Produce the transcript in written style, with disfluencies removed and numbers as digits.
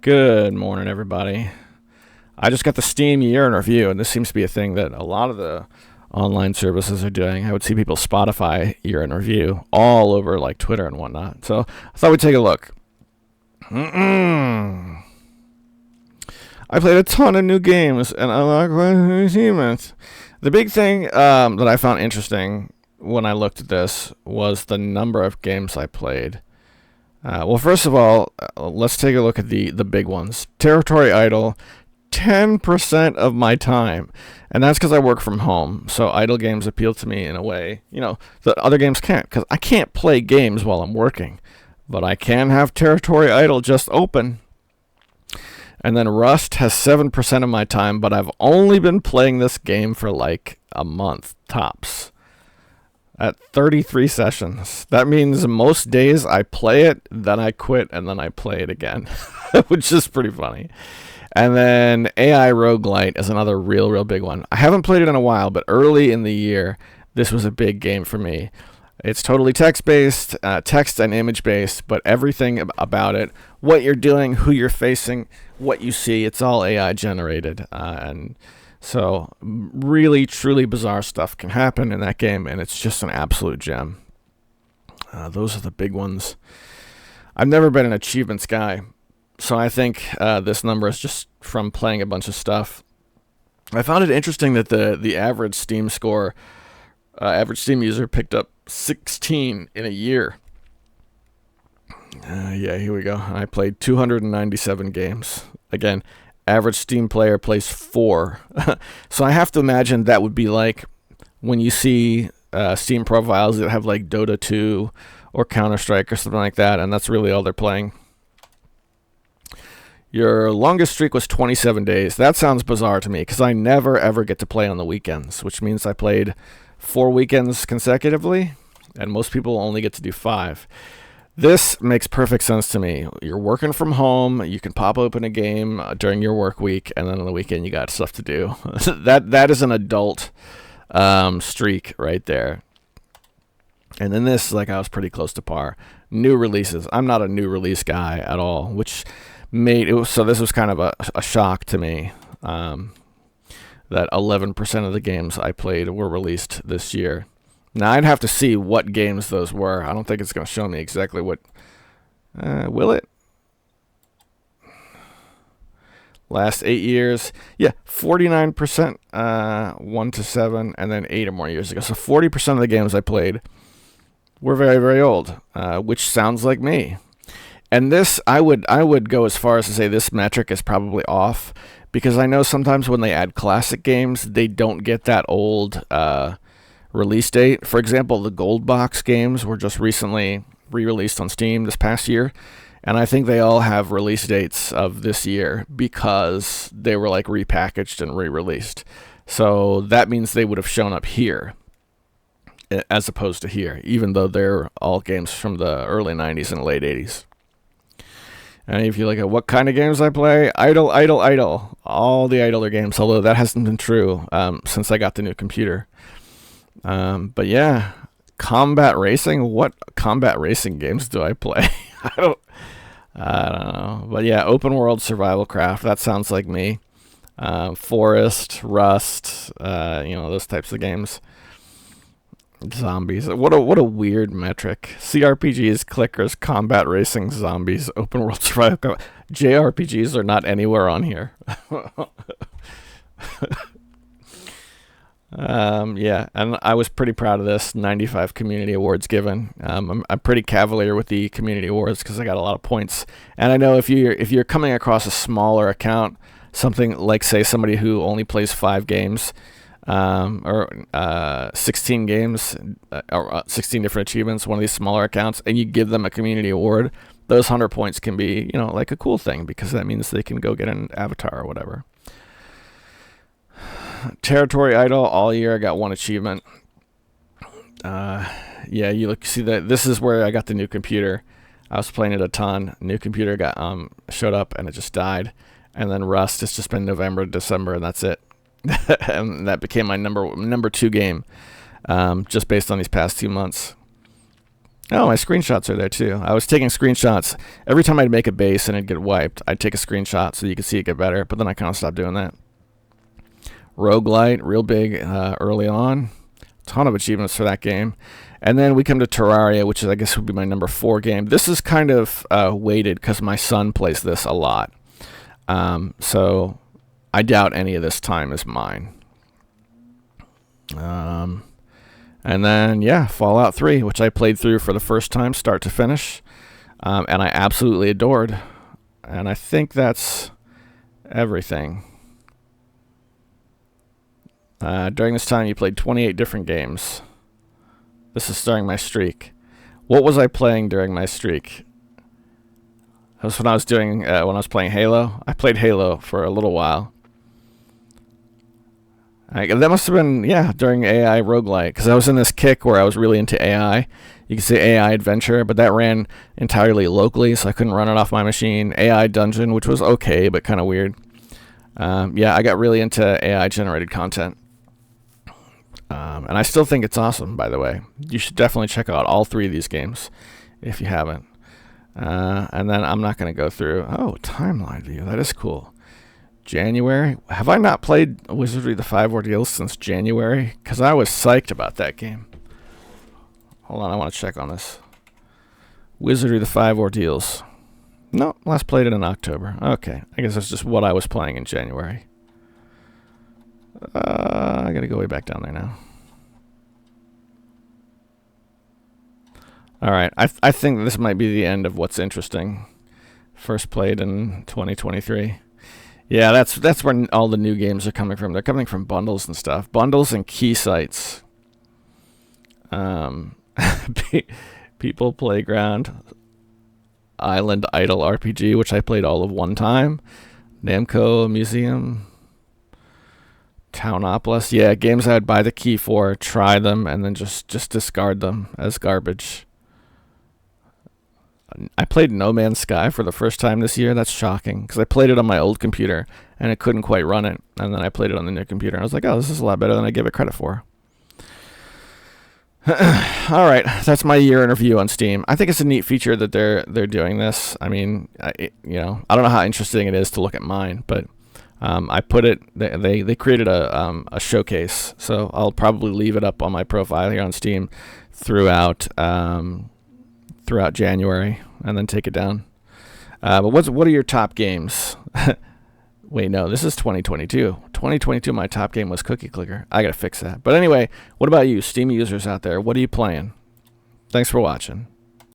Good morning, everybody. I just got the Steam year in review, and this seems to be a thing that a lot of the online services are doing. I would see people Spotify year in review all over like Twitter and whatnot. So I thought we'd take a look. I played a ton of new games, and I like my new achievements. The big thing that I found interesting when I looked at this was the number of games I played. Well, first of all, let's take a look at the big ones. Territory Idle, 10% of my time. And that's because I work from home. So idle games appeal to me in a way, that other games can't. Because I can't play games while I'm working. But I can have Territory Idle just open. And then Rust has 7% of my time, but I've only been playing this game for like a month, tops. At 33 sessions. That means most days I play it, then I quit, and then I play it again, which is pretty funny. And then AI Roguelite is another real big one. I haven't played it in a while, but early in the year, this was a big game for me. It's totally text-based, text and image-based, but everything about it, what you're doing, who you're facing, what you see, it's all AI generated. And so really, truly bizarre stuff can happen in that game, and it's just an absolute gem. Those are the big ones. I've never been an achievements guy, so I think this number is just from playing a bunch of stuff. I found it interesting that the average Steam score, average Steam user picked up 16 in a year. Yeah, here we go. I played 297 games. Again, average Steam player plays 4. So I have to imagine that would be like when you see Steam profiles that have like Dota 2 or Counter-Strike or something like that, and that's really all they're playing. Your longest streak was 27 days. That sounds bizarre to me because I never ever get to play on the weekends, which means I played 4 weekends consecutively, and most people only get to do 5. This makes perfect sense to me. You're working from home. You can pop open a game during your work week, and then on the weekend you got stuff to do. that is an adult streak right there. And then this, like, I was pretty close to par. New releases. I'm not a new release guy at all, which made it. So this was kind of a shock to me. That 11% of the games I played were released this year. Now, I'd have to see what games those were. I don't think it's going to show me exactly what... will it? Last 8 years. Yeah, 49% 1 to 7, and then 8 or more years ago. So 40% of the games I played were very, very old, which sounds like me. And this, I would go as far as to say this metric is probably off, because I know sometimes when they add classic games, they don't get that old... release date. For example, the Gold Box games were just recently re-released on Steam this past year, and I think they all have release dates of this year because they were like repackaged and re-released. So that means they would have shown up here as opposed to here, even though they're all games from the early 90s and late 80s. And if you look at what kind of games I play, idle. All the idler games, although that hasn't been true since I got the new computer. But yeah, combat racing. What combat racing games do I play? I don't know. But yeah, open world survival craft. That sounds like me. Forest, Rust. Those types of games. Zombies. What a weird metric. CRPGs, clickers, combat racing, zombies, open world survival. JRPGs are not anywhere on here. Yeah, and I was pretty proud of this. 95 community awards given. I'm pretty cavalier with the community awards because I got a lot of points. And I know if you're coming across a smaller account, something like, say, somebody who only plays 5 games, or 16 games, or 16 different achievements, one of these smaller accounts, and you give them a community award, those 100 points can be, like a cool thing because that means they can go get an avatar or whatever. Territory Idle, all year I got 1 achievement. Yeah, you see that this is where I got the new computer. I was playing it a ton. New computer got showed up and it just died. And then Rust, it's just been November, December, and that's it. And that became my number 2 game, just based on these past 2 months. Oh, my screenshots are there too. I was taking screenshots every time I'd make a base and it'd get wiped. I'd take a screenshot so you could see it get better, but then I kind of stopped doing that. Roguelite, real big early on. Ton of achievements for that game. And then we come to Terraria, which is, I guess, would be my number 4 game. This is kind of weighted because my son plays this a lot. So I doubt any of this time is mine. And then, yeah, Fallout 3, which I played through for the first time, start to finish. And I absolutely adored. And I think that's everything. During this time, you played 28 different games. This is during my streak. What was I playing during my streak? That was when I was doing when I was playing Halo. I played Halo for a little while. That must have been, yeah, during AI Roguelite, because I was in this kick where I was really into AI. You could say AI Adventure, but that ran entirely locally, so I couldn't run it off my machine. AI Dungeon, which was okay, but kind of weird. Yeah, I got really into AI-generated content. And I still think it's awesome, by the way. You should definitely check out all 3 of these games if you haven't. And then I'm not going to go through... Oh, timeline view. That is cool. January. Have I not played Wizardry the 5 Ordeals since January? Because I was psyched about that game. Hold on, I want to check on this. Wizardry the 5 Ordeals. No, last played it in October. Okay, I guess that's just what I was playing in January. I gotta go way back down there now. Alright, I think this might be the end of what's interesting. First played in 2023. Yeah, that's where all the new games are coming from. They're coming from bundles and stuff. Bundles and key sites. People Playground, Island Idol RPG, which I played all of one time. Namco Museum, Townopolis. Yeah, games I would buy the key for, try them, and then just discard them as garbage. I played No Man's Sky for the first time this year. That's shocking, because I played it on my old computer, and it couldn't quite run it. And then I played it on the new computer, and I was like, oh, this is a lot better than I give it credit for. All right, that's my year in review on Steam. I think it's a neat feature that they're doing this. I mean, I don't know how interesting it is to look at mine, but I put it. They created a showcase, so I'll probably leave it up on my profile here on Steam throughout January, and then take it down. But what are your top games? Wait, no, this is 2022. 2022, my top game was Cookie Clicker. I gotta fix that. But anyway, what about you, Steam users out there? What are you playing? Thanks for watching.